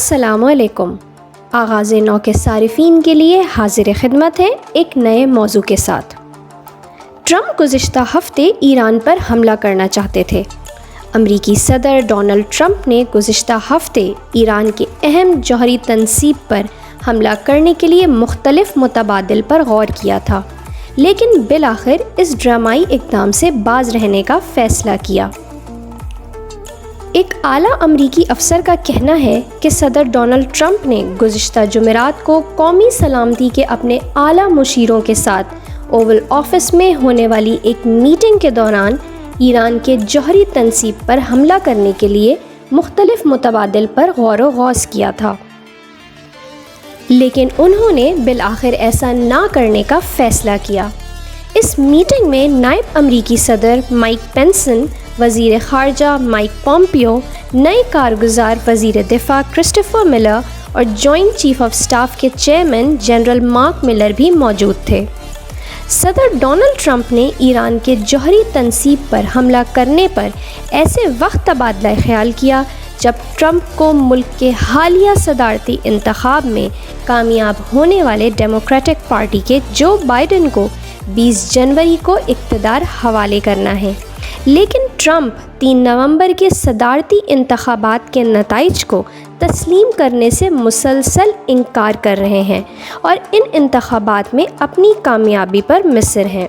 अस्सलाम वालेकुम। आगाज़ नौ के सारिफीन के लिए हाजिर खिदमत है एक नए मौजू के साथ। ट्रंप गुज़िश्ता हफ़्ते ईरान पर हमला करना चाहते थे। अमरीकी सदर डोनाल्ड ट्रंप ने गुज़िश्ता हफ़्ते ईरान के अहम जौहरी तनसीब पर हमला करने के लिए मुख्तलिफ मुतबादिल पर गौर किया था, लेकिन बिलाखिर इस ड्रामाई इक़दाम से बाज रहने का फ़ैसला किया। एक आला अमरीकी अफसर का कहना है कि सदर डोनाल्ड ट्रंप ने गुज़िश्ता जुमेरात को कौमी सलामती के अपने आला मुशीरों के साथ ओवल ऑफिस में होने वाली एक मीटिंग के दौरान ईरान के जौहरी तनसीब पर हमला करने के लिए मुख्तलिफ मुतबादिल पर गौर व गौस किया था, लेकिन उन्होंने बिलाखिर ऐसा ना करने का फ़ैसला किया। इस मीटिंग में नायब अमरीकी सदर माइक पेंसन, वज़ीर ख़ारजा माइक पॉम्पियो, नए कारगुज़ार वज़ीर दिफ़ा क्रिस्टोफर मिलर और जॉइंट चीफ ऑफ स्टाफ के चेयरमैन जनरल मार्क मिलर भी मौजूद थे। सदर डोनाल्ड ट्रंप ने ईरान के जौहरी तनसीब पर हमला करने पर ऐसे वक्त तबादला ख्याल किया जब ट्रंप को मुल्क के हालिया सदारती इंतखाब में कामयाब होने वाले डेमोक्रेटिक पार्टी के जो बाइडन को 20 जनवरी को इक़्तिदार हवाले करना है, लेकिन ट्रंप 3 नवंबर के सदारती इंतखाबात के नताइज को तस्लीम करने से मुसलसल इनकार कर रहे हैं और इन इंतखाबात में अपनी कामयाबी पर मिस्र हैं।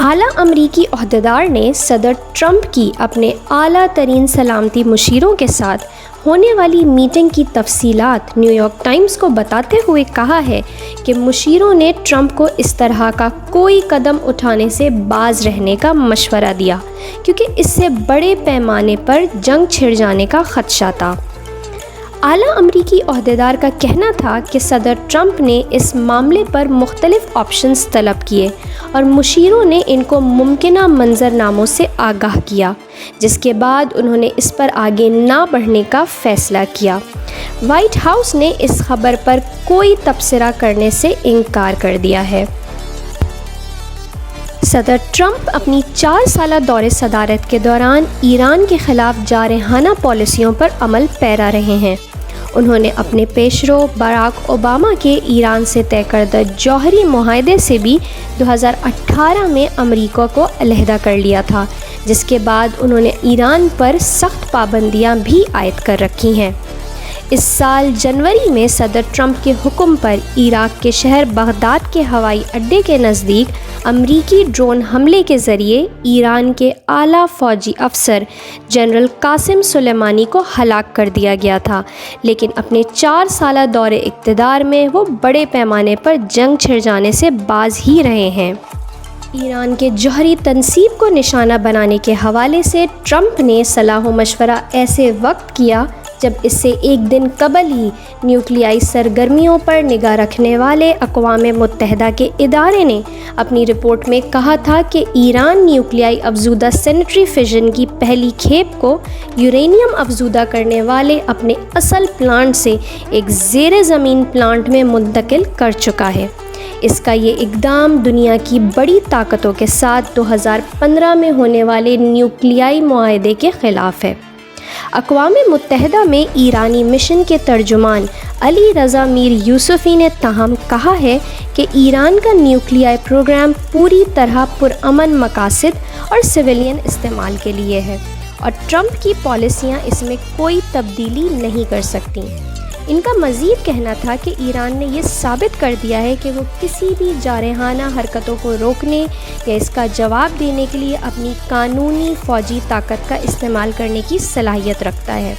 आला अमरीकी ओहदेदार ने सदर ट्रंप की अपने आला तरीन सलामती मुशीरों के साथ होने वाली मीटिंग की तफसीलात न्यूयॉर्क टाइम्स को बताते हुए कहा है कि मुशीरों ने ट्रंप को इस तरह का कोई कदम उठाने से बाज रहने का मशवरा दिया, क्योंकि इससे बड़े पैमाने पर जंग छिड़ जाने का ख़दशा था। आला अमरीकी ओहदेदार का कहना था कि सदर ट्रंप ने इस मामले पर मुख्तलिफ़ ऑप्शंस तलब किए और मुशीरों ने इनको मुमकिना मंजरनामों से आगाह किया, जिसके बाद उन्होंने इस पर आगे ना बढ़ने का फ़ैसला किया। वाइट हाउस ने इस खबर पर कोई तबसरा करने से इनकार कर दिया है। सदर ट्रंप अपनी 4 साला दौरे सदारत के दौरान ईरान के ख़िलाफ़ जारहाना पॉलिसियों पर अमल पैरा रहे हैं। उन्होंने अपने पेशरो बराक ओबामा के ईरान से तय करदा जौहरी मुआहदे से भी 2018 में अमेरिका को अलहदा कर लिया था, जिसके बाद उन्होंने ईरान पर सख्त पाबंदियां भी आयद कर रखी हैं। इस साल जनवरी में सदर ट्रंप के हुक्म पर इराक़ के शहर बगदाद के हवाई अड्डे के नज़दीक अमरीकी ड्रोन हमले के ज़रिए ईरान के आला फ़ौजी अफसर जनरल कासिम सुलेमानी को हलाक कर दिया गया था, लेकिन अपने 4 साला दौरे इक़्तिदार में वो बड़े पैमाने पर जंग छिड़ जाने से बाज ही रहे हैं। ईरान के जौहरी तनसीब को निशाना बनाने के हवाले से ट्रंप ने सलाह मशवरा ऐसे वक्त किया जब इससे एक दिन कबल ही न्यूक्लियाई सरगर्मियों पर निगाह रखने वाले अक़वाम मुत्तहिदा के इदारे ने अपनी रिपोर्ट में कहा था कि ईरान न्यूक्लियाई अफजूदा सेनेटरी फिजन की पहली खेप को यूरेनियम अफजूदा करने वाले अपने असल प्लांट से एक ज़ेरे ज़मीन प्लांट में मुंतकिल कर चुका है। इसका ये इक़दाम दुनिया की बड़ी ताकतों के साथ 2015 में होने वाले न्यूक्लियाई मुआहदे के ख़िलाफ़ है। अक़वाम मुत्तहिदा में ईरानी मिशन के तर्जुमान अली रज़ा मीर यूसुफ़ी ने ताहम कहा है कि ईरान का न्यूक्लियाई प्रोग्राम पूरी तरह पुरअमन मकासद और सिविलियन इस्तेमाल के लिए है और ट्रंप की पॉलिसियाँ इसमें कोई तब्दीली नहीं कर सकती। इनका मज़ीद कहना था कि ईरान ने यह साबित कर दिया है कि वो किसी भी जारहाना हरकतों को रोकने या इसका जवाब देने के लिए अपनी कानूनी फ़ौजी ताकत का इस्तेमाल करने की सलाहियत रखता है।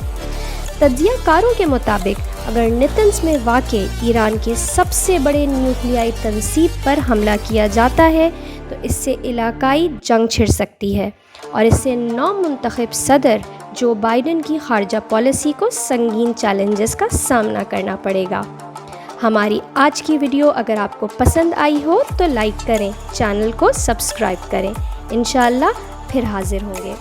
तज्ज़ियाकारों के मुताबिक अगर नेतन्स में वाक़ई ईरान के सबसे बड़े न्यूक्लियाई तनसीब पर हमला किया जाता है तो इससे इलाकाई जंग छिड़ सकती है और इससे नौमुंतखब सदर जो बाइडन की ख़ारजा पॉलिसी को संगीन चैलेंजेस का सामना करना पड़ेगा। हमारी आज की वीडियो अगर आपको पसंद आई हो तो लाइक करें, चैनल को सब्सक्राइब करें। इंशाअल्लाह फिर हाज़िर होंगे।